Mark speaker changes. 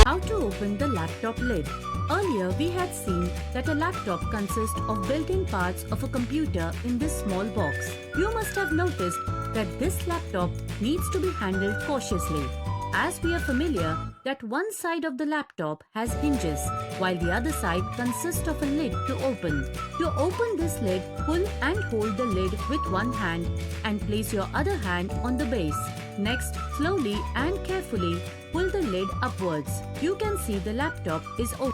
Speaker 1: How to open the laptop lid. Earlier we had seen that a laptop consists of built-in parts of a computer in this small box. You must have noticed that this laptop needs to be handled cautiously, as we are familiar that one side of the laptop has hinges while the other side consists of a lid to open. To open this lid, pull and hold the lid with one hand and place your other hand on the base. Next, slowly and carefully pull the lid upwards. You can see the laptop is open.